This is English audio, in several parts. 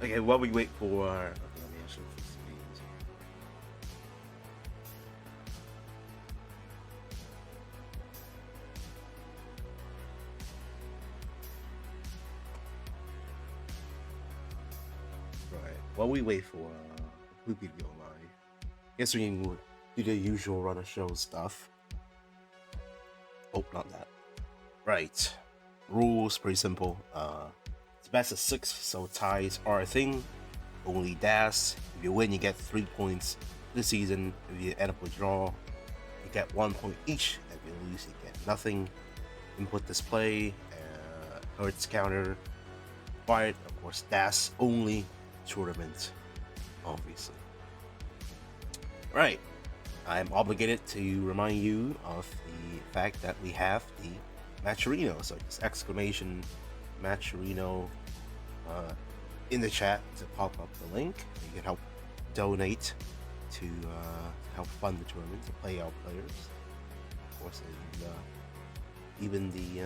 Okay, while we wait for okay, let me actually fix the names. Right. While we wait for Poopy to go live, guess we can do the usual run of show stuff. Oh, not that. Right. Rules pretty simple. It's best of 6, so ties are a thing. Only dash. If you win, you get 3 points this season. If you end up with draw, you get 1 point each. If you lose, you get nothing. Input display, hertz counter, quiet, of course, dash only tournament, obviously. Right. I'm obligated to remind you of the fact that we have the Matcherino. So just exclamation Matcherino in the chat to pop up the link. You can help donate to help fund the tournament, to play our players. Of course, and, even the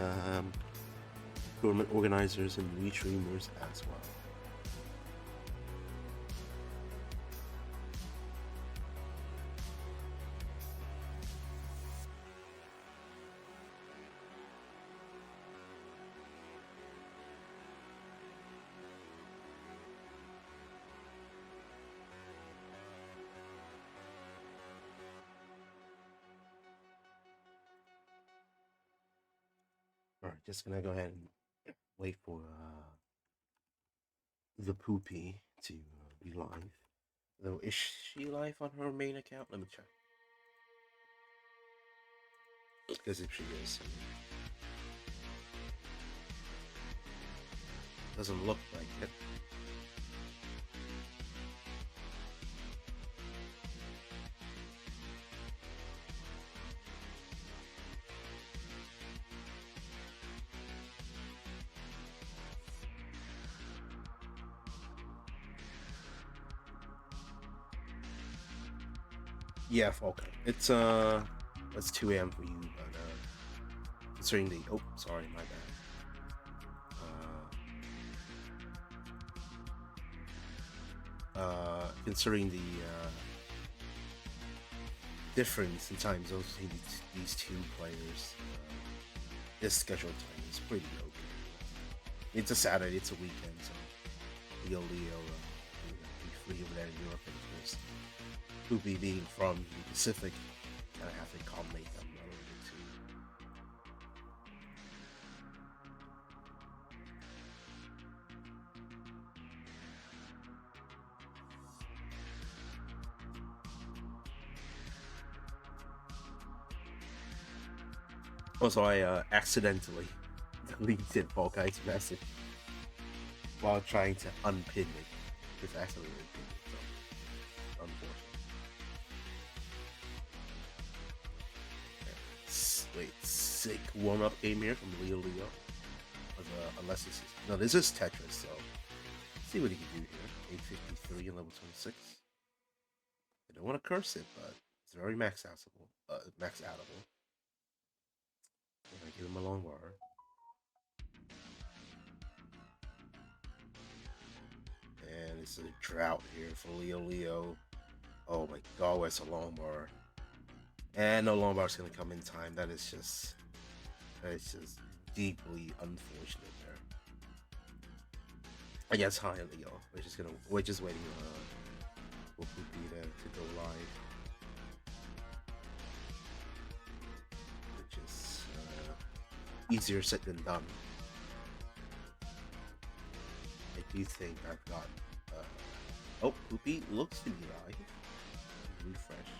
tournament organizers and restreamers as well. All right, just gonna go ahead and wait for the Poopy to be live. Though, is she live on her main account? Let me check. Because if she is, doesn't look like it. Yeah, okay. It's 2 a.m. for you, but considering the sorry, my bad. Considering the difference in time zones between these two players, this scheduled time is pretty okay. It's a Saturday, it's a weekend, so Liolio be free over there in Europe, and of course, Poopy being from the Pacific, kind of have to accommodate them a little bit too. Also, I accidentally deleted Fall Guy's message while trying to unpin it. Just accidentally unpinned it, so unfortunate. Wait, sick warm up game here from Liolio. Unless this is no, this is Tetris. So let's see what he can do here. 853 and level 26. I don't want to curse it, but it's very max outable. Max outable. And I give him a long bar. And it's a drought here for Liolio. Oh my god, where's a long bar? And no long bar is gonna come in time. That is just deeply unfortunate there. I guess hi Leo. We're just waiting for Poopy to go live. Which is easier said than done. I do think I've got oh, Poopy looks to be live. Refresh.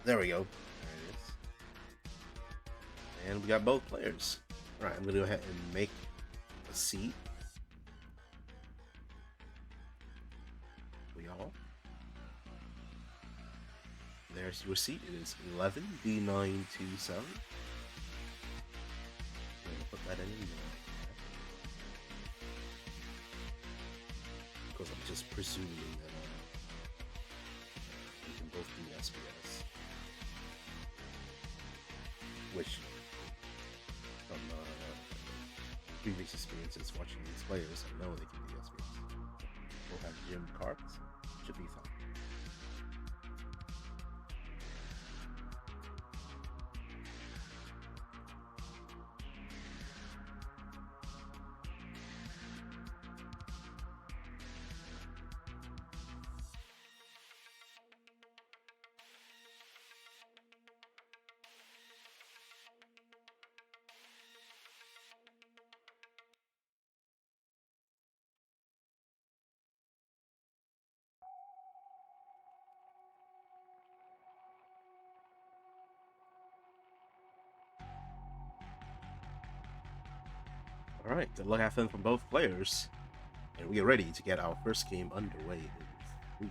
There we go. There it is. And we got both players. Alright, I'm gonna go ahead and make a seat. We all. There's your seat. It is 11 B927. I'm gonna put that in there. Because I'm just presuming that we can both do SPS. Which from previous experiences watching these players, I know they can be SPs. We'll have gym cards. Should be fine. All right, good luck having from both players, and we are ready to get our first game underway in 3,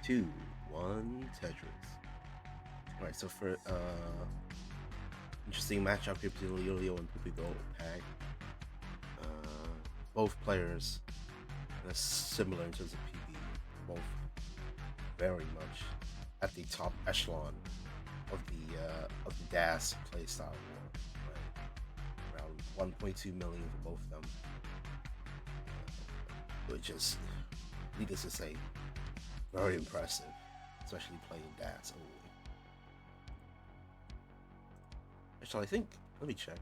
2, 1, Tetris. All right, so for interesting matchup here between Liolio and Poopyoldhag. Both players are similar in terms of PB, both very much at the top echelon of the DAS playstyle war. Right? Around 1.2 million for both of them, which is, needless to say, very impressive, especially playing DAS only. Actually, I think, let me check.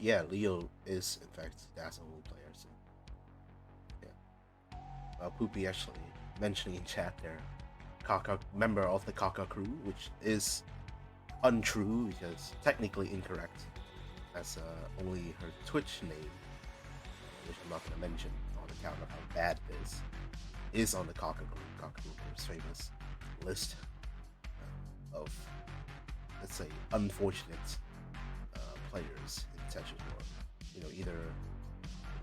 Yeah, Leo is in fact DAS only player. So yeah, Poopy actually mentioning in chat there, member of the Kaka crew, which is untrue because technically incorrect, as only her Twitch name, which I'm not going to mention on account of how bad it is on the Kaka group's famous list of, let's say, unfortunate players in Tetris world. You know, either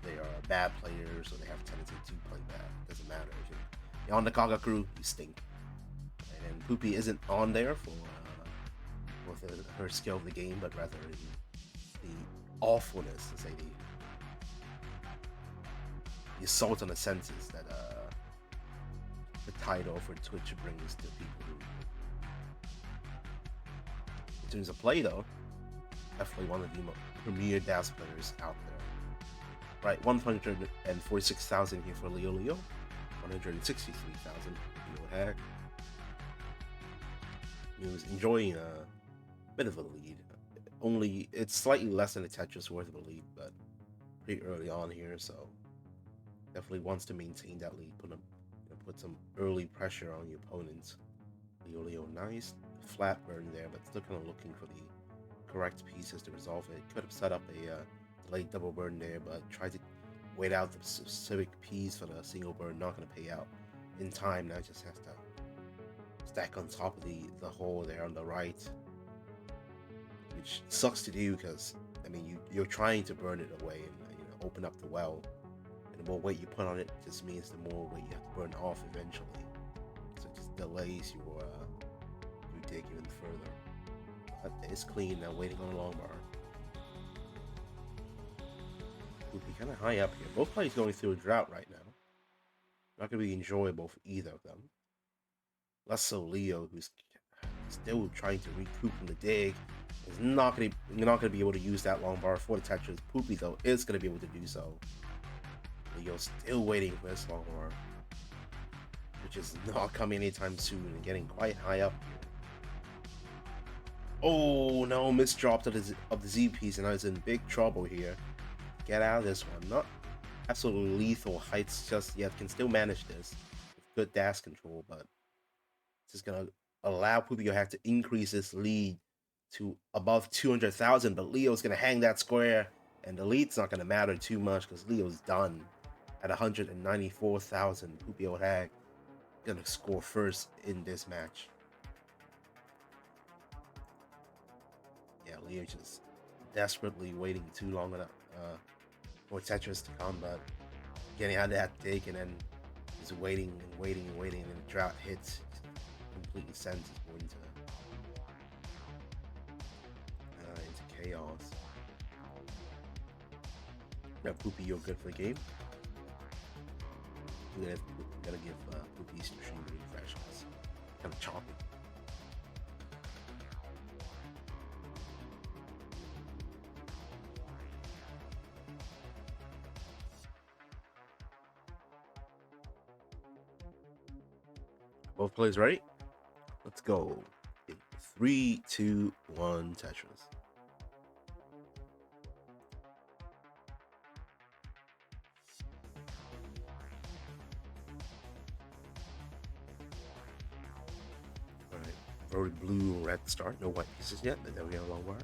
they are bad players or they have tendency to play bad. Doesn't matter. If you're on the Kaka crew, you stink. And Poopy isn't on there for her skill of the game, but rather the awfulness, to say the assault on the senses that the title for Twitch brings to people who, in terms of play though, definitely one of the premier DAS players out there. Right, 146,000 here for Liolio, 163,000 for Poopyoldhag. He was enjoying a bit of a lead. Only, it's slightly less than a Tetris worth of a lead, but pretty early on here, so definitely wants to maintain that lead, put some early pressure on the opponent. Liolio, nice flat burn there, but still kind of looking for the correct pieces to resolve it. Could have set up a delayed double burn there, but tried to wait out the specific piece for the single burn. Not going to pay out in time. Now just has to stack on top of the hole there on the right, which sucks to do because I mean you're trying to burn it away and open up the well, and the more weight you put on it just means the more weight you have to burn off eventually. So it just delays your dig even further. But it's clean now, waiting on a long bar. Would be kind of high up here. Both players going through a drought right now. Not going to be enjoyable for either of them. Less so Leo, who's still trying to recoup from the dig. Is not going to be able to use that long bar for the Tetris. Poopy though is going to be able to do so. Leo's still waiting for this long bar, which is not coming anytime soon and getting quite high up here. Oh no, misdropped of the Z piece, and I was in big trouble here. Get out of this one. Not absolutely lethal heights just yet. Can still manage this with good dash control, but it's just gonna allow Poopyoldhag to increase his lead to above 200,000. But Leo's gonna hang that square, and the lead's not gonna matter too much because Leo's done at 194,000. Poopyoldhag gonna score first in this match. Yeah, Leo just desperately waiting too long enough for Tetris to come, but getting out of that dig and then just waiting and waiting and waiting, and the drought hits, completely sends his board into chaos. Now Poopy, you're good for the game. We're gonna give Poopy's stream a refresh. It's kind of choppy. Both players ready? Let's go. 3, 2, 1, Tetris. Alright. Already blue, red start. No white pieces yet, but then we have a long bar.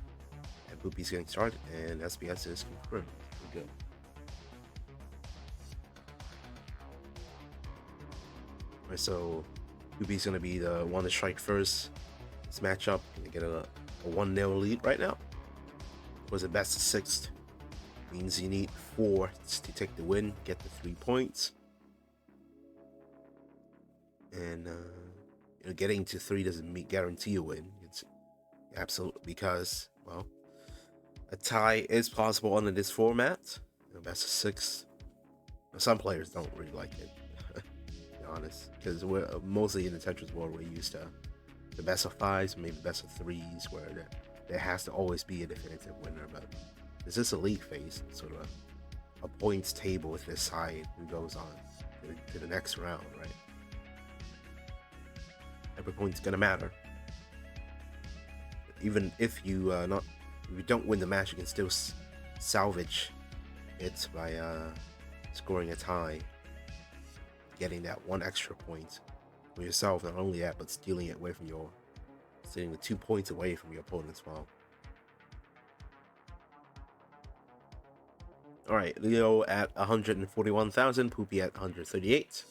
And Poopy's getting started, and SBS is confirmed. We're good. Alright, so Poopy's gonna be the one to strike first. This matchup, gonna get a 1-0 lead right now. Was it best of 6? Means you need 4 to take the win, get the 3 points. And getting to 3 doesn't guarantee a win. It's absolutely, because, well, a tie is possible under this format. Best of 6. Some players don't really like it, to be honest, because we're mostly in the Tetris world, we're used to the best of 5s, maybe best of 3s, where there has to always be a definitive winner. But this is a league phase, sort of a points table with this side who goes on to the next round, right? Every point's gonna matter. Even if you don't win the match, you can still salvage it by scoring a tie, getting that 1 extra point for yourself. Not only that, but stealing it away from stealing the 2 points away from your opponent as well. All right, Leo at 141,000, Poopy at 138.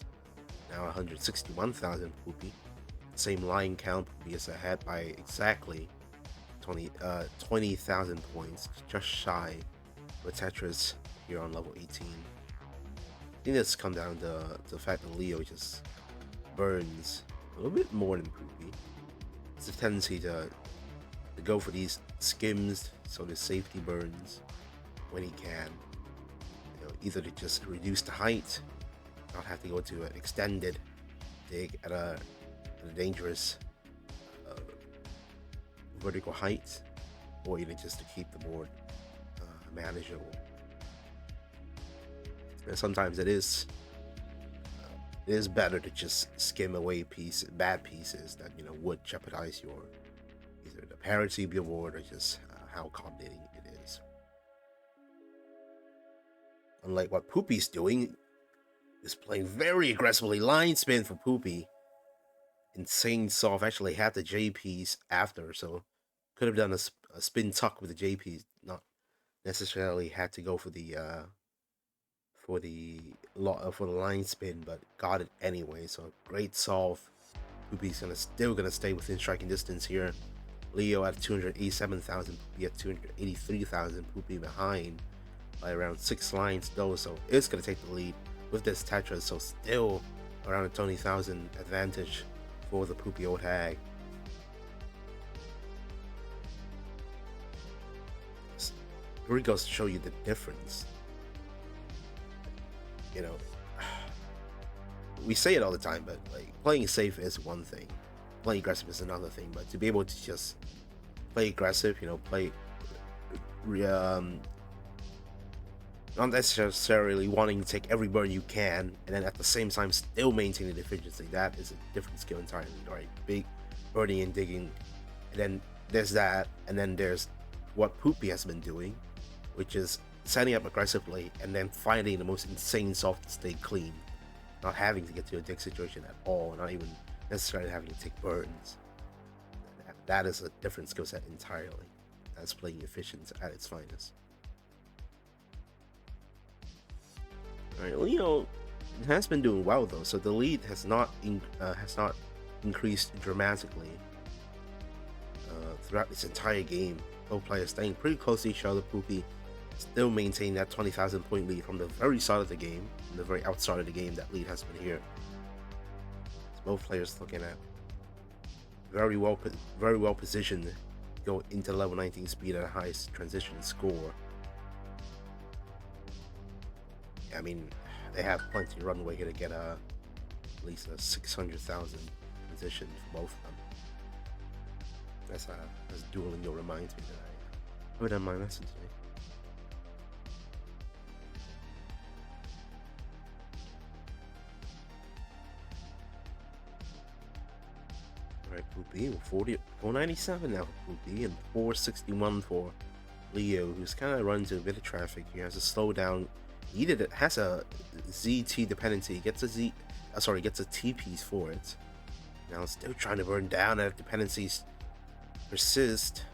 Now 161,000 Poopy. Same line count. Poopy is ahead by exactly 20,000 points, just shy with Tetris here on level 18. I think this comes down to the fact that Leo just burns a little bit more than Poopy. It's a tendency to go for these skims, so the safety burns when he can. Either to just reduce the height, not have to go to an extended dig at a dangerous vertical height, or even just to keep the board manageable. And sometimes it is better to just skim away bad pieces that would jeopardize either the parity of your board or just how accommodating it is. Unlike what Poopy's doing, is playing very aggressively. Line spin for Poopy. Insane soft. Actually had the J piece after, so could have done a spin tuck with the J piece. Not necessarily had to go for the line spin, but got it anyway. So great solve. Poopy's still gonna stay within striking distance here. Leo at 287,000, Poopy at 283,000. Poopy behind by around 6 lines though, so it's gonna take the lead with this Tetris. So still around a 20,000 advantage for the Poopyoldhag. Here it goes to show you the difference. We say it all the time, but like playing safe is one thing, playing aggressive is another thing. But to be able to just play aggressive, play not necessarily wanting to take every burn you can, and then at the same time still maintaining efficiency, that is a different skill entirely, right? Big burning and digging, and then there's that, and then there's what Poopy has been doing, which is setting up aggressively and then finding the most insane soft to stay clean, not having to get to a dig situation at all, not even necessarily having to take burns. That is a different skill set entirely. That's playing efficient at its finest. Alright, Leo has been doing well though, so the lead has not increased dramatically throughout this entire game. Both players staying pretty close to each other. Poopy still maintaining that 20,000 point lead from the very start of the game, from the very outside of the game. That lead has been here. So both players looking at very well positioned to go into level 19 speed at a high transition score. I mean, they have plenty of runway here to get at least a 600,000 transition for both of them. As Duolingo reminds me that I haven't done my lesson today. Poopy. 497 now for Poopy, and 461 for Leo, who's kind of runs into a bit of traffic here. Has a slowdown. Has a ZT dependency. Gets a T piece for it. Now still trying to burn down. If dependencies persist,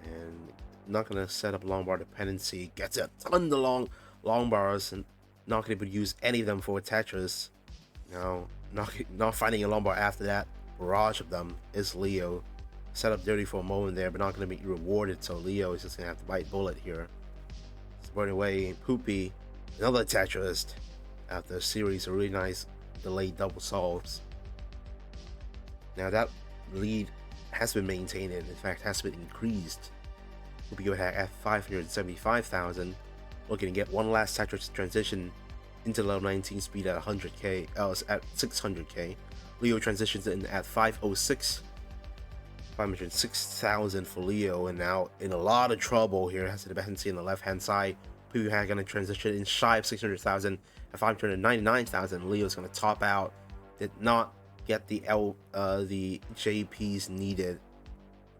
and not gonna set up long bar dependency. Gets a ton of long bars, and not gonna be able to use any of them for Tetris. Now not finding a long bar after that barrage of them is Leo. Set up dirty for a moment there, but not going to be rewarded, so Leo is just going to have to bite bullet here. It's burning away. Poopy, another Tetris after a series of really nice delayed double solves. Now that lead has been maintained, and in fact has been increased. Poopyoldhag at 575,000, looking to get one last Tetris transition into level 19 speed at 100k, at 600k. Leo transitions in at 506,000 for Leo, and now in a lot of trouble here. Has the dependency on the left hand side. Poopyoldhag gonna transition in shy of 600,000 at 599,000. Leo's gonna top out. Did not get the JPs needed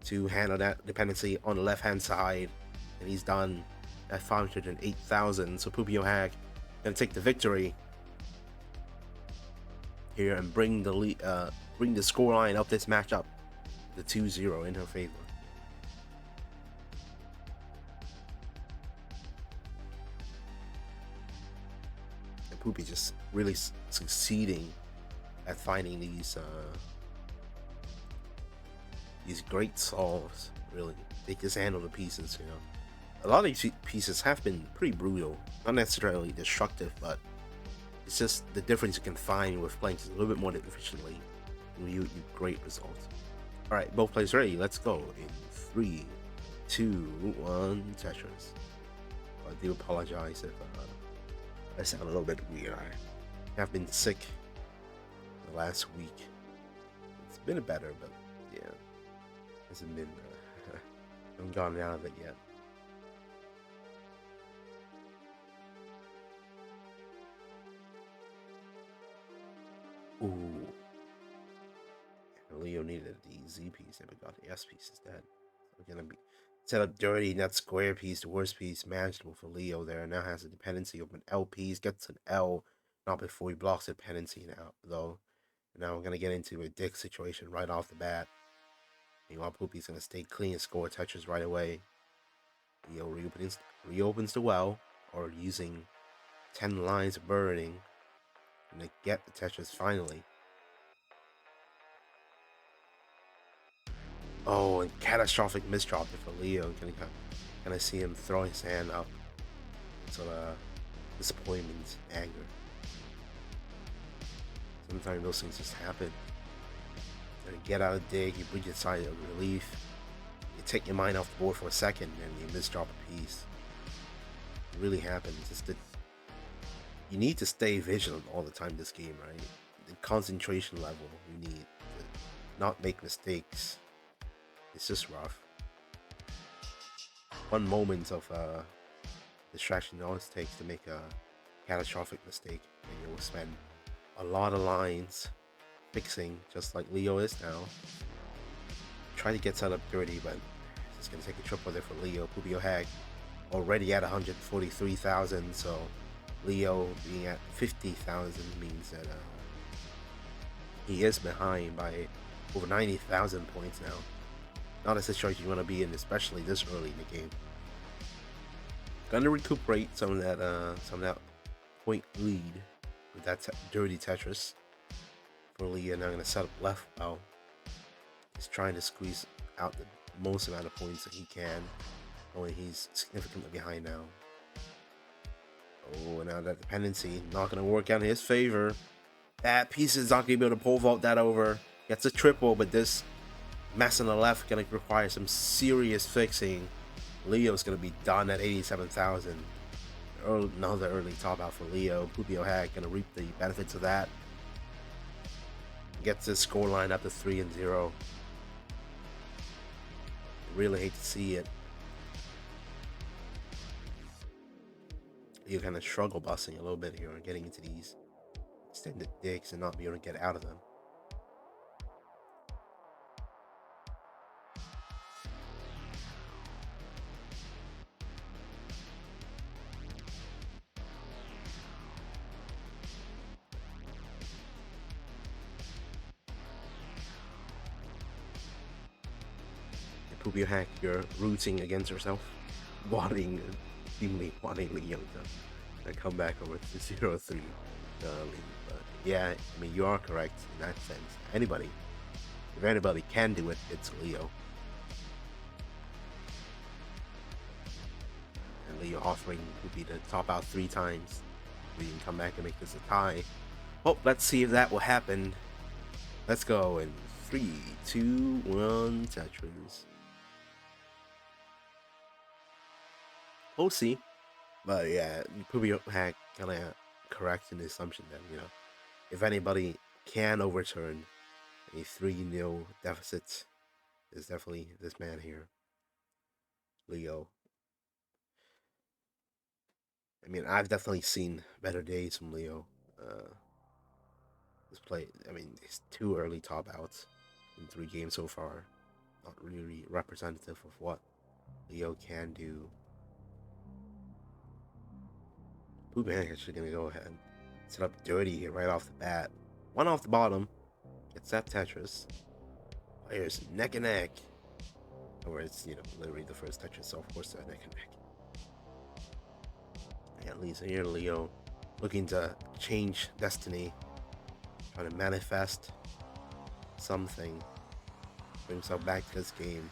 to handle that dependency on the left hand side, and he's done at 508,000. So Poopyoldhag gonna take the victory here and bring the scoreline of this matchup to 2-0 in her favor. And Poopy just really succeeding at finding these great solves. Really, they just handle the pieces. You know, a lot of these pieces have been pretty brutal, not necessarily destructive, but it's just the difference you can find with playing just a little bit more efficiently, and you great results. All right, both players ready. Let's go in 3, 2, 1. Tetris. I do apologize if I sound a little bit weird. I have been sick the last week. It's been better, but yeah, hasn't been. I haven't gotten out of it yet. Ooh. Leo needed the Z piece, but got the S piece instead. So we're gonna be set up dirty. That square piece, the worst piece, manageable for Leo there. Now has a dependency of an L piece, gets an L, not before he blocks the dependency now though. And now we're gonna get into a dick situation right off the bat. Meanwhile, Poopy's gonna stay clean and score Tetris right away. Leo reopens the well, or using 10 lines of burning, and they get the Tetris finally. Oh, and catastrophic misdrop for Leo. Gonna see him throw his hand up. So disappointment, anger. Sometimes those things just happen. You get out of dig, you breathe a sigh of relief. You take your mind off the board for a second, and you misdrop a piece. It really happens. You need to stay vigilant all the time in this game, right? The concentration level you need to not make mistakes. It's just rough. One moment of distraction it always takes to make a catastrophic mistake, and you will spend a lot of lines fixing, just like Leo is now. Try to get set up dirty, but it's gonna take a triple there for Leo. Poopyoldhag already at 143,000, so Leo being at 50,000 means that he is behind by over 90,000 points now. Not a situation you want to be in, especially this early in the game. Gonna recuperate some of that point lead with that dirty Tetris for Leo. Now gonna set up left well. He's trying to squeeze out the most amount of points that he can, knowing he's significantly behind now. Oh, now that dependency not gonna work out in his favor. That piece is not gonna be able to pole vault that over. Gets a triple, but this mess on the left gonna require some serious fixing. Leo's gonna be done at 87,000. Another early top out for Leo. Poopyoldhag gonna reap the benefits of that. Gets his scoreline up to 3-0. Really hate to see it. Leo kind of struggle busting a little bit here and getting into these extended digs and not be able to get out of them. Poopyoldhag, you're rooting against yourself, wanting, seemingly wanting Liolio to come back over to 0-3 lead. But yeah, I mean, you are correct in that sense. Anybody, if anybody can do it, it's Leo. And Leo offering would be to top out 3 times. We can come back and make this a tie. Well, let's see if that will happen. Let's go in 3, 2, 1, Tetris. We'll see. But yeah, Poopyoldhag kind of correct in the assumption that, you know, if anybody can overturn a 3-0 deficit, is definitely this man here, Leo. I mean, I've definitely seen better days from Leo. This play, I mean, it's 2 early top outs in 3 games so far. Not really representative of what Leo can do. Poopyoldhag actually gonna go ahead and set up dirty here right off the bat. 1 off the bottom. Gets that Tetris. Players neck and neck. Or it's, you know, literally the first Tetris, so of course they're neck and neck. At least here Leo looking to change destiny, trying to manifest something, bring himself back to this game.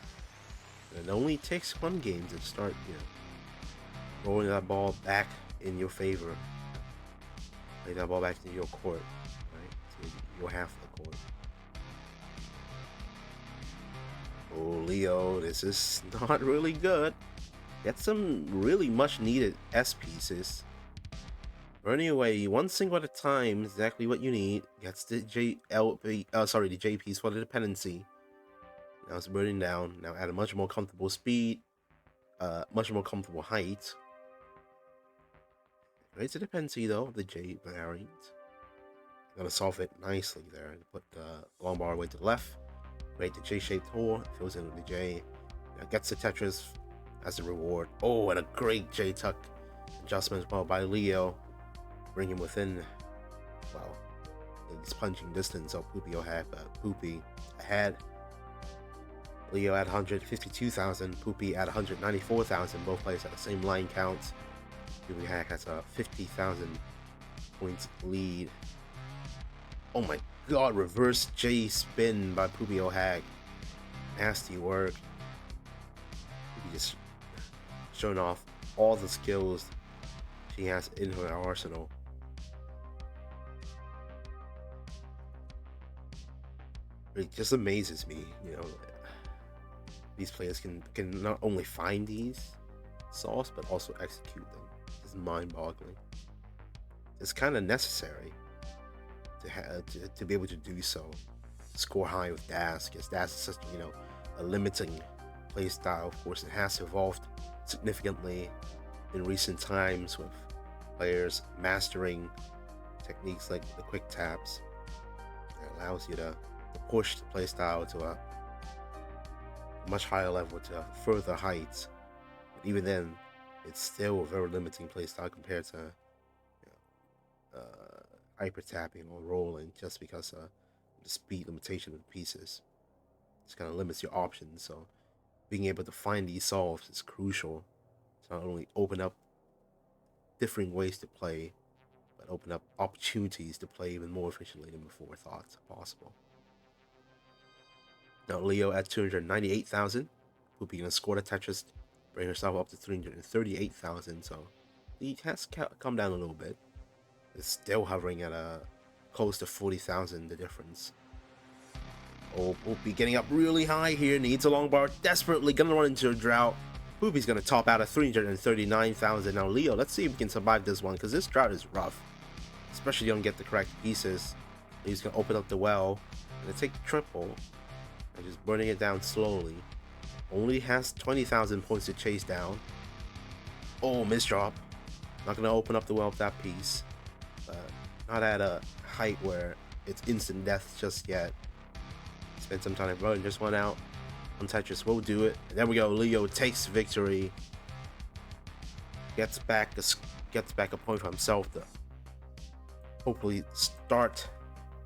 And it only takes 1 game to start, you know, rolling that ball back in your favor. Play that ball back to your court, right? To your half of the court. Oh, Leo, this is not really good. Get some really much needed S pieces. But anyway, 1 single at a time, exactly what you need. Gets the the J piece for the dependency. Now it's burning down. Now at a much more comfortable speed, much more comfortable height. It's a dependency though, the J variant. Gonna solve it nicely there. Put the long bar away to the left. Create the J-shaped hole. Fills in with the J. Now gets the Tetris as a reward. Oh, and a great J-tuck adjustment as well by Leo. Bring him within, well, this punching distance of Poopyoldhag, Poopy ahead. Leo at 152,000, Poopy at 194,000. Both players at the same line count. Poopyoldhag has a 50,000 points lead. Oh my god, reverse J spin by Poopyoldhag. Nasty work. Poopy just showing off all the skills she has in her arsenal. It just amazes me, you know. These players can not only find these solves but also execute them. It's mind-boggling. It's kind of necessary to be able to do so. Score high with DAS, because DAS is such, you know, a limiting play style. Of course, it has evolved significantly in recent times with players mastering techniques like the quick taps. It allows you to push the play style to a much higher level, to further heights. But even then, it's still a very limiting play style compared to, you know, hyper tapping or rolling, just because of the speed limitation of the pieces. This kind of limits your options. So being able to find these solves is crucial to not only open up different ways to play, but open up opportunities to play even more efficiently than before thought possible. Now Leo at 298,000. Poopy gonna score the Tetris, bring herself up to 338,000. So lead has come down a little bit. It's still hovering at close to 40,000. The difference. Oh, Poopy getting up really high here. Needs a long bar. Desperately gonna run into a drought. Poopy's gonna top out at 339,000. Now Leo, let's see if we can survive this one, because this drought is rough. Especially if you don't get the correct pieces. He's gonna open up the well. Gonna take the triple. And just burning it down slowly. Only has 20,000 points to chase down. Oh, misdrop. Not gonna open up the well with that piece. Not at a height where it's instant death just yet. Spend some time running this one out. On Tetris will do it. And there we go. Leo takes victory. Gets back a point for himself to hopefully start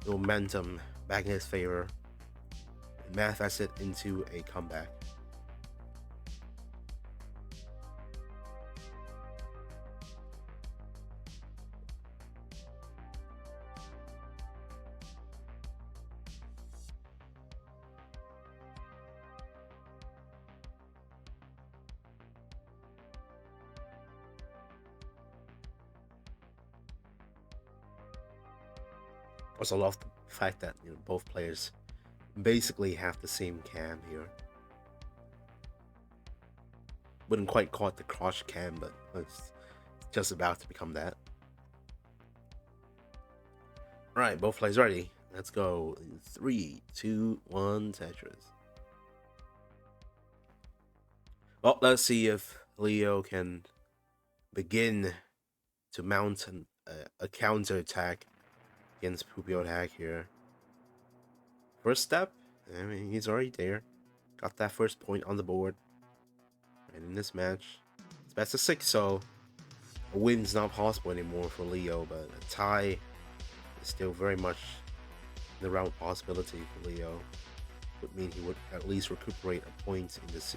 the momentum back in his favor and manifest it into a comeback. Also love the fact that both players basically have the same cam here. Wouldn't quite call it the crush cam, but it's just about to become that. Right, both players ready. Let's go. 3, 2, 1, Tetris. Well, let's see if Leo can begin to mount a counter attack against Poopyoldhag here. First step, I mean, he's already there. Got that first point on the board. And in this match, it's best of 6, so a win's not possible anymore for Leo, but a tie is still very much in the realm of possibility for Leo. Would mean he would at least recuperate a point in this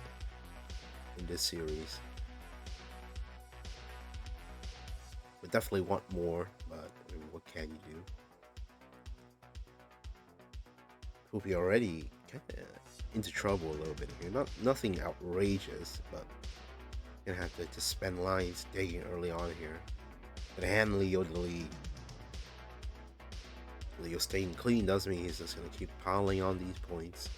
series. Would definitely want more, but I mean, what can you do? Poopy already kind of into trouble a little bit here. Nothing outrageous, but gonna have to spend lines digging early on here. Gonna hand Leo the lead. Leo staying clean doesn't mean he's just gonna keep piling on these points.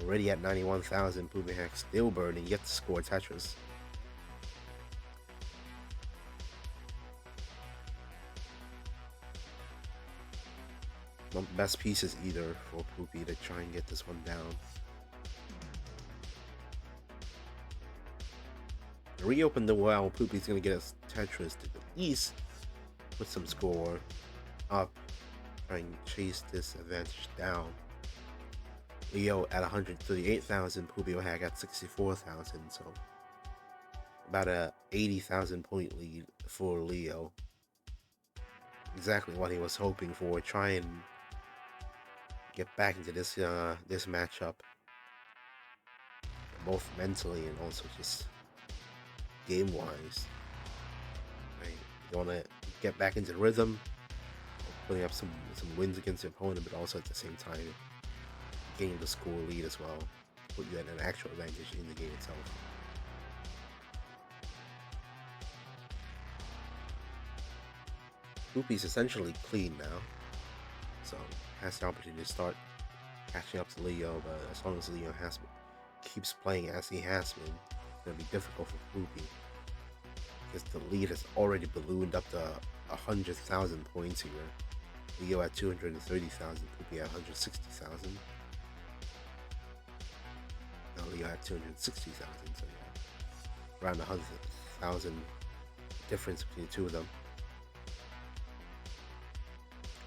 Already at 91,000, Poopyoldhag still burning, yet to score Tetris. Not the best pieces either for Poopy to try and get this one down. To reopen the well, Poopy's gonna get his Tetris to at least put some score up, try and chase this advantage down. Leo at 138,000, Poopyoldhag at 64,000, so about a 80,000 point lead for Leo. Exactly what he was hoping for. Try and get back into this this matchup, both mentally and also just game wise. Right? You want to get back into the rhythm, putting up some wins against your opponent, but also at the same time gaining the score lead as well, put you at an actual advantage in the game itself. Poopy's essentially clean now, so has the opportunity to start catching up to Leo, but as long as Leo keeps playing as he has been, it's going to be difficult for Poopy, because the lead has already ballooned up to 100,000 points here. Leo at 230,000, Poopy at 160,000. Now Leo at 260,000, so yeah, around 100,000 difference between the two of them.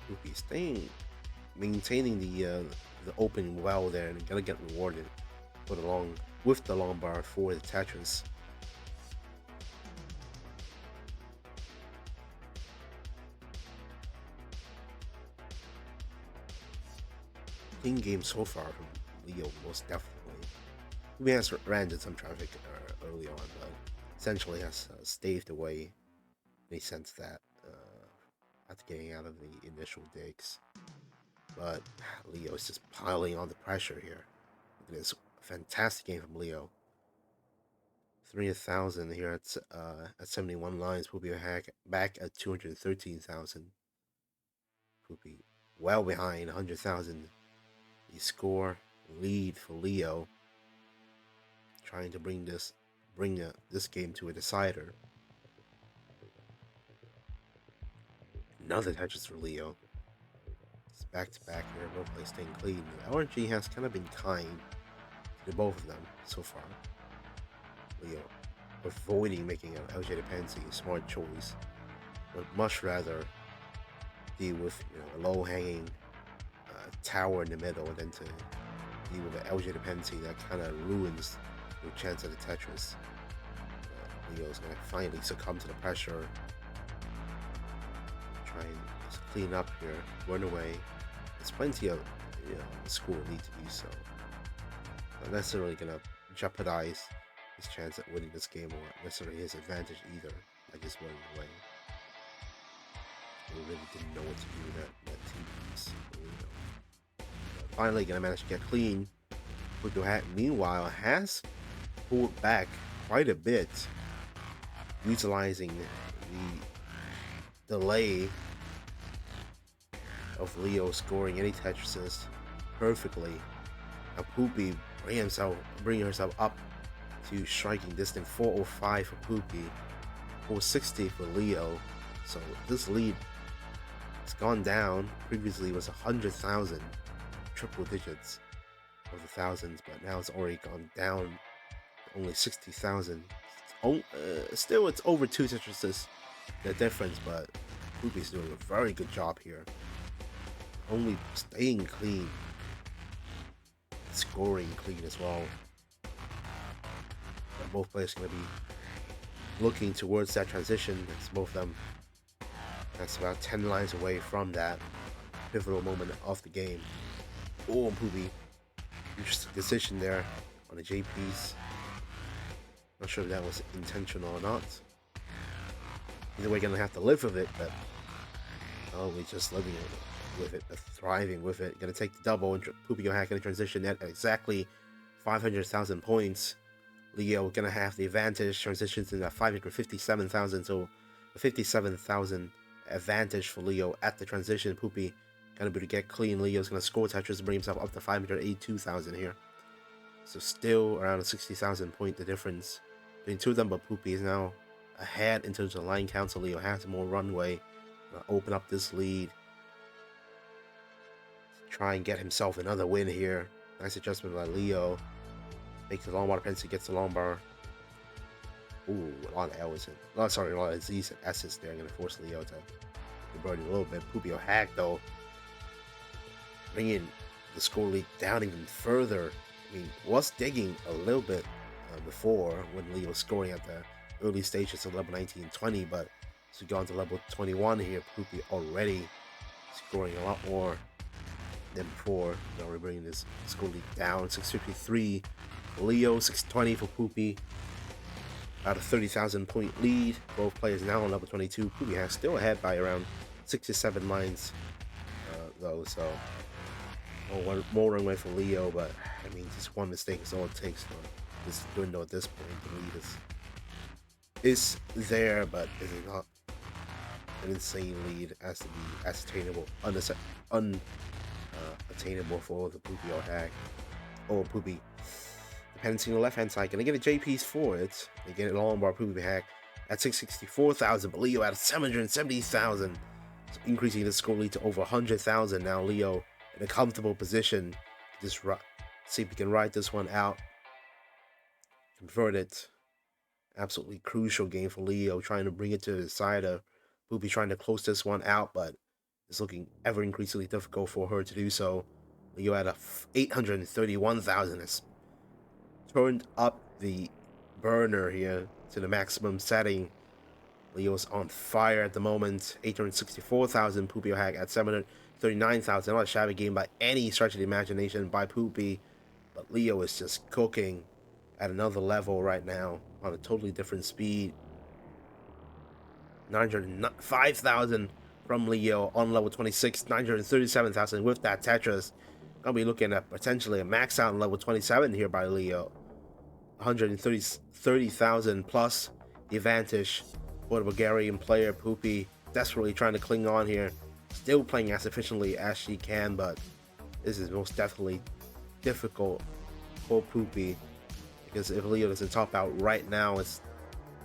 Poopy maintaining the opening well there, and gonna get rewarded with the long bar for the Tetris. Clean game so far from Leo, most definitely. He has ran into some traffic early on, but essentially has staved away any sense that after getting out of the initial digs. But Leo is just piling on the pressure here. Look at this fantastic game from Leo. 300,000 here at 71 lines. Poopyoldhag back at 213,000. Poopy well behind 100,000. The score lead for Leo. Trying to bring this game to a decider. Another Tetris for Leo. It's back to back here, both players staying clean. LRG has kind of been kind to both of them so far. Leo avoiding making an LJ dependency, a smart choice. Would much rather deal with a low hanging tower in the middle than to deal with an LJ dependency that kind of ruins your chance at the Tetris. Leo's gonna finally succumb to the pressure. Try and just clean up here, run away. There's plenty of score need to do so. Not necessarily gonna jeopardize his chance at winning this game, or necessarily his advantage either, by just running away. He really didn't know what to do with that team piece. Finally gonna manage to get clean. Poopyoldhag, meanwhile, has pulled back quite a bit, utilizing the delay of Leo scoring any Tetrises perfectly. Now Poopy bringing herself up to striking distance. 405 for Poopy, 460 for Leo. So this lead has gone down. Previously it was 100,000, triple digits of the thousands, but now it's already gone down to only 60,000. Still, it's over 2 Tetrises the difference, but Poopy's doing a very good job here. Only staying clean, scoring clean as well. But both players are going to be looking towards that transition. It's both of them. That's about 10 lines away from that pivotal moment of the game. Oh, Poopy, interesting decision there on the JPs. Not sure if that was intentional or not. Either way, gonna have to live with it, but we're just living with it, thriving with it. Gonna take the double, and Poopyoldhag gonna transition at exactly 500,000 points. Leo gonna have the advantage, transitions into 557,000, so a 57,000 advantage for Leo at the transition. Poopy gonna be able to get clean. Leo's gonna score Tetris, bring himself up to 582,000 here. So still around a 60,000 point the difference between two of them, but Poopy is now ahead in terms of line count, so Leo has more runway. Open up this lead. Try and get himself another win here. Nice adjustment by Leo. Makes the long bar dependency, gets the long bar. Ooh, a lot of L's. A lot of Z's and S's there. I'm going to force Leo to burn a little bit. Poopyoldhag, though, bringing the score lead down even further. I mean, was digging a little bit before when Leo was scoring at the early stages of level 19 and 20, but as we go on to level 21 here, Poopy already scoring a lot more than before. Now we're bringing this score lead down. 653 Leo, 620 for Poopy. Out of 30,000 point lead. Both players now on level 22. Poopy has still ahead by around 6 to 7 lines though, so more runway for Leo, but I mean, just one mistake is all it takes for this dwindle at this point. The lead is there, but is it not an insane lead as to be attainable, unattainable for the Poopyoldhag. Oh, Poopy dependency on the left hand side, gonna get a JP's for it. They get it long bar. Poopyoldhag at 664,000, but Leo at 770,000, so increasing the score lead to over 100,000. Now Leo in a comfortable position. Just see if we can ride this one out, convert it. Absolutely crucial game for Leo, trying to bring it to his side. Poopy trying to close this one out, but it's looking ever increasingly difficult for her to do so. Leo at 831,000 has turned up the burner here to the maximum setting. Leo's on fire at the moment. 864,000. Poopyoldhag at 739,000. Not a shabby game by any stretch of the imagination by Poopy, but Leo is just cooking at another level right now on a totally different speed. 905,000 from Leo on level 26. 937,000 with that Tetris. Gonna be looking at potentially a max out on level 27 here by Leo. 130,000 plus the advantage for the Bulgarian player. Poopy desperately trying to cling on here, still playing as efficiently as she can, but this is most definitely difficult for Poopy, because if Leo doesn't top out right now, it's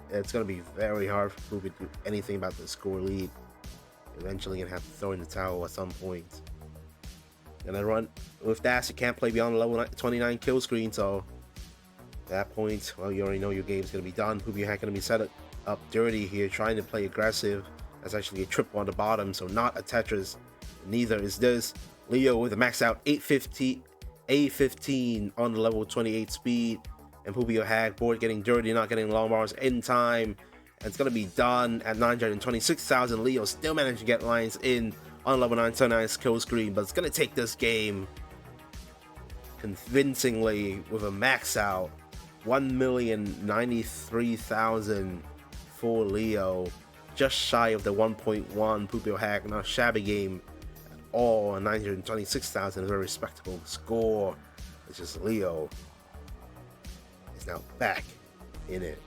going to be very hard for Poopy to do anything about the score lead. Eventually gonna have to throw in the towel at some point. Gonna run with that. She can't play beyond the level 29 kill screen, so at that point, well, you already know your game's gonna be done. Poopyoldhag gonna be set up dirty here, trying to play aggressive. That's actually a triple on the bottom, so not a Tetris. Neither is this. Leo with a max out 815 on the level 28 speed, and Poopyoldhag board getting dirty, not getting long bars in time. And it's gonna be done at 926,000. Leo still managed to get lines in on level 929 kill screen, but it's gonna take this game convincingly with a max out 1,093,000 for Leo, just shy of the 1.1. Poopyoldhag, not a shabby game at all. 926,000, a very respectable score. It's just Leo is now back in it.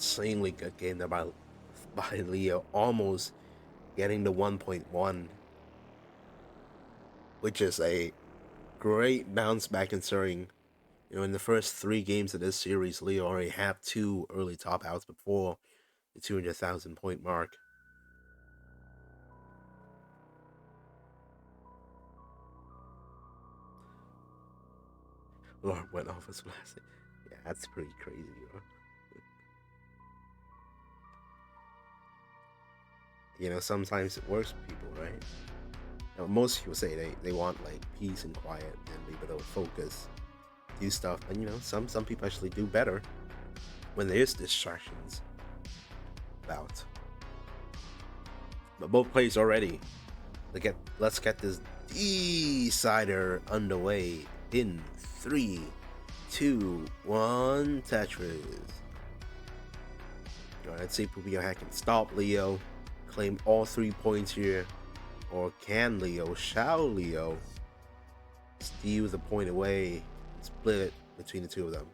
insanely good game there by Leo, almost getting the 1.1, which is a great bounce back considering, in the first 3 games of this series, Leo already had 2 early top outs before the 200,000 point mark. Lord went off his last. Yeah, that's pretty crazy, bro. Sometimes it works for people, right? Most people say they want like peace and quiet and be able to focus, do stuff, but some people actually do better when there is distractions about. But both players are ready. Let's get this decider underway in 3, 2, 1, Tetris. Alright, let's see if Poopyoldhag can stop Leo, claim all 3 points here, or shall Leo steal the point away and split it between the two of them?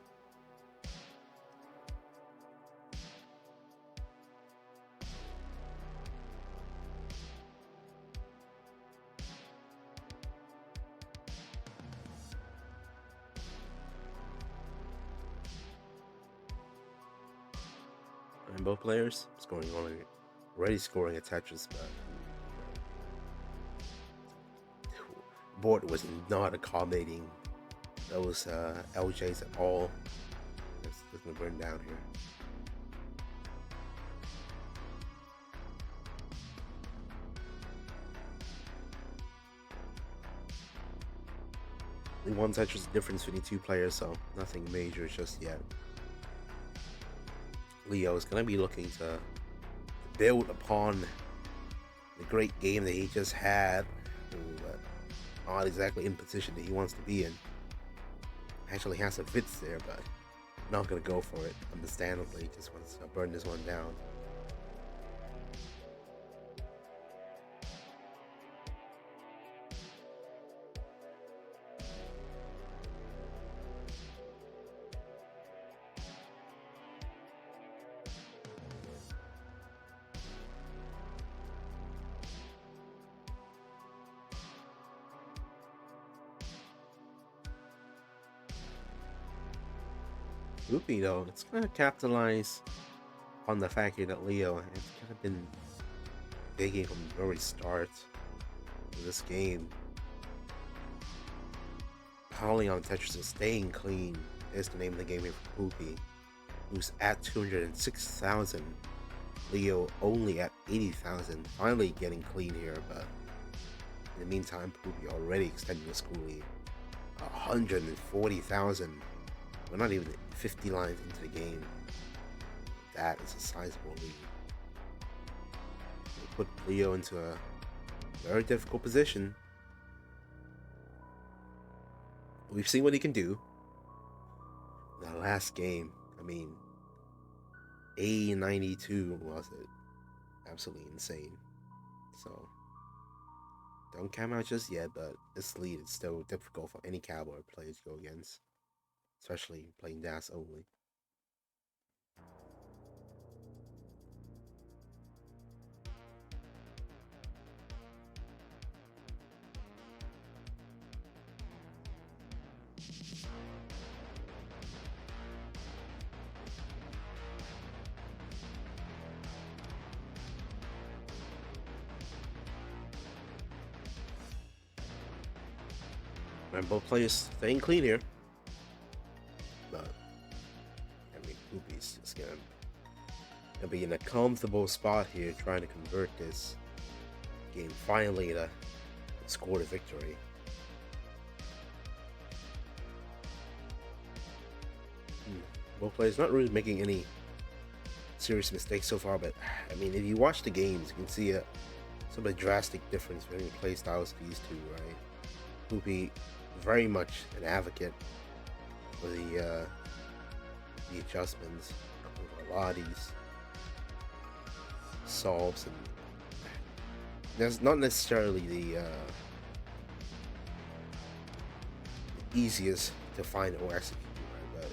And both players already scoring a Tetris, but board was not accommodating those LJs at all. It's gonna burn down here. Only 1 Tetris difference between 2 players, so nothing major just yet. Leo is gonna be looking to build upon the great game that he just had, but not exactly in position that he wants to be in. Actually has some fits there, but not gonna go for it. Understandably, just wants to burn this one down. Loopy though, it's gonna capitalize on the fact here that Leo has kind of been digging from the very start of this game. Piling on Tetris and staying clean is the name of the game here for Poopy, who's at 206,000. Leo only at 80,000. Finally getting clean here, but in the meantime, Poopy already extending the school lead. 140,000. We're not even 50 lines into the game. That is a sizable lead. It put Leo into a very difficult position. We've seen what he can do. The last game, A92 was it? Absolutely insane. So, don't count out just yet, but this lead is still difficult for any cowboy player to go against. Especially playing DAS only. And both players staying clean here. But Poopy's just gonna be in a comfortable spot here, trying to convert this game finally to score the victory. Both players not really making any serious mistakes so far, but if you watch the games, you can see some of the drastic difference between play styles of these two, right? Poopy very much an advocate for the adjustments of a lot of these solves, and there's not necessarily the easiest to find or execute, right? But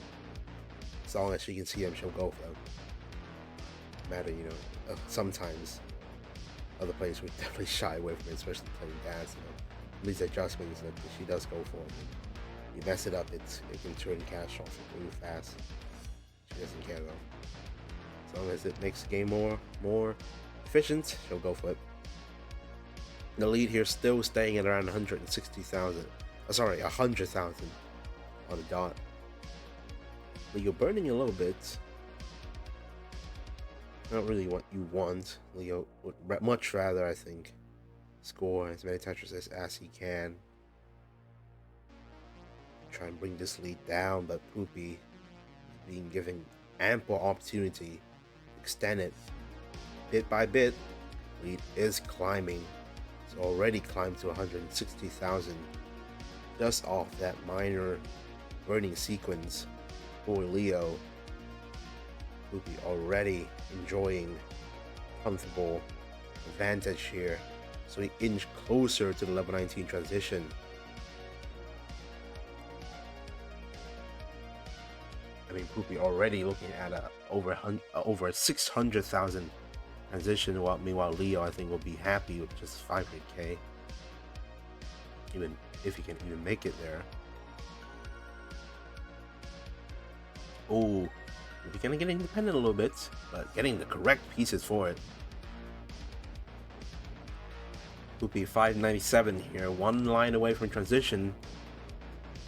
as long as she can see them, she'll go for them. matter, sometimes other players would definitely shy away from it, especially playing Daz. These adjustments that she does go for. You mess it up, it can turn cash off really fast. She doesn't care though. As long as it makes the game more efficient, she'll go for it. The lead here still staying at around 160,000. Sorry, 100,000 on the dot. But you're burning a little bit. Not really what you want. Leo would much rather, I think, score as many Tetris as he can. Try and bring this lead down, but Poopy being given ample opportunity to extend it bit by bit. Lead is climbing. It's already climbed to 160,000 just off that minor burning sequence for Leo. Poopy already enjoying comfortable advantage here, so he inched closer to the level 19 transition. I mean, Poopy already looking at over 600,000 transition, while meanwhile Leo I think will be happy with just 500k, even if he can even make it there. Oh, we're gonna get independent a little bit, but getting the correct pieces for it. Poopy 597 here, one line away from transition.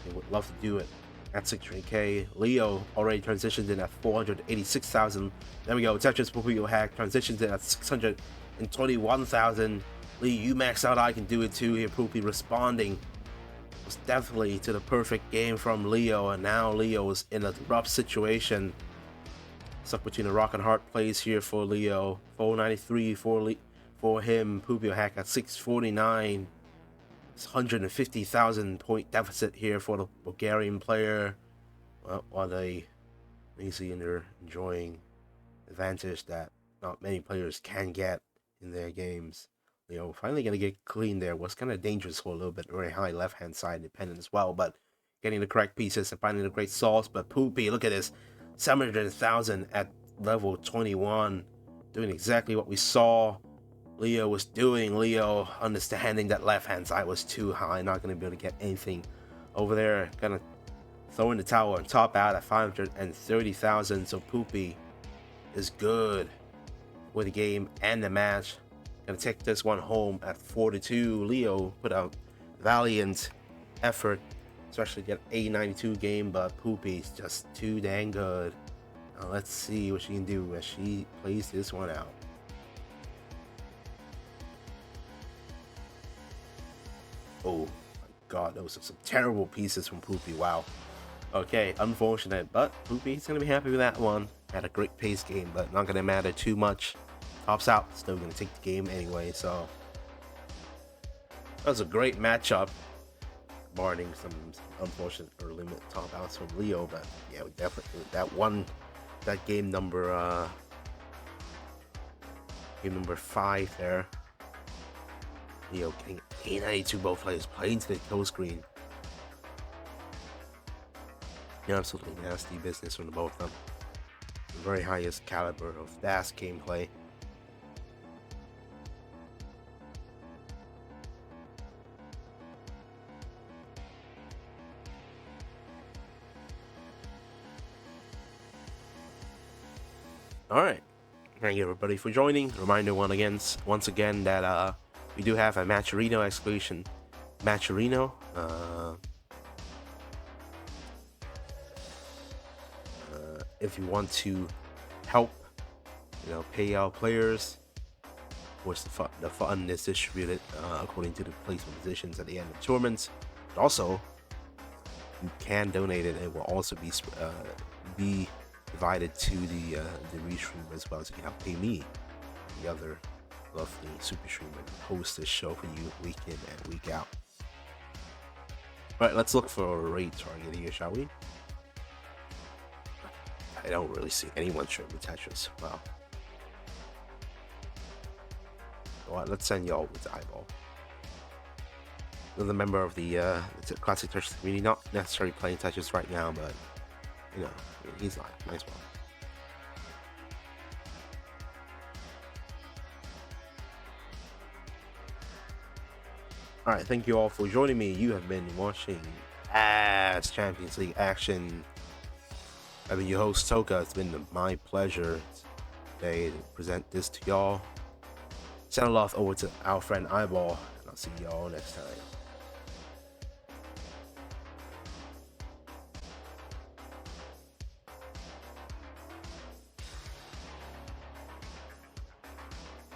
They would love to do it at 600k. Leo already transitioned in at 486,000. There we go. Tetris Poopyoldhag transitions in at 621,000. Lee, you max out, I can do it too here. Poopy responding was definitely to the perfect game from Leo, and now Leo is in a rough situation. Stuck between a rock and hard place here for Leo. 493 for him. Poopyoldhag at 649. It's 150,000 point deficit here for the Bulgarian player. Well, while they easily enjoying advantage that not many players can get in their games. Leo finally gonna get clean there. Was kind of dangerous for a little bit. Very high left hand side dependent as well, but getting the correct pieces and finding the great sauce. But Poopy, look at this. 700,000 at level 21, doing exactly what we saw Leo was doing. Leo understanding that left hand side was too high, not going to be able to get anything over there. Gonna throw in the towel and top out at 530,000. So Poopy is good with the game and the match. Gonna take this one home at 42. Leo put out valiant effort, especially get A92 game, but Poopy's just too dang good. Now let's see what she can do as she plays this one out. Oh my god, those are some terrible pieces from Poopy. Wow. Okay, unfortunate, but Poopy's gonna be happy with that one. Had a great pace game, but not gonna matter too much. Tops out, still gonna take the game anyway, so that was a great matchup. Barring some unfortunate or limit top outs from Leo, but yeah, definitely that game number 5 there. Leo getting A92, both players playing to the kill screen. Yeah, absolutely nasty business from the both of them. The very highest caliber of DAS gameplay. Alright, thank you everybody for joining. Reminder once again that we do have a Matcherino exclusion. Matcherino, if you want to help, pay out players, of course the fund is distributed according to the placement positions at the end of tournaments. But also, you can donate it. It will also be divided to the restream as well, so you can help pay me, the other lovely super streamer, host this show for you week in and week out. All right, let's look for a raid target here, shall we? I don't really see anyone showing the Tetris. Wow. All right, let's send y'all with the eyeball. Another member of the classic Tetris community, not necessarily playing Tetris right now, but he's like nice one. All right, thank you all for joining me. You have been watching As Champions League action. I've been your host, Toka. It's been my pleasure today to present this to y'all. Send it off over to our friend Eyeball, and I'll see y'all next time.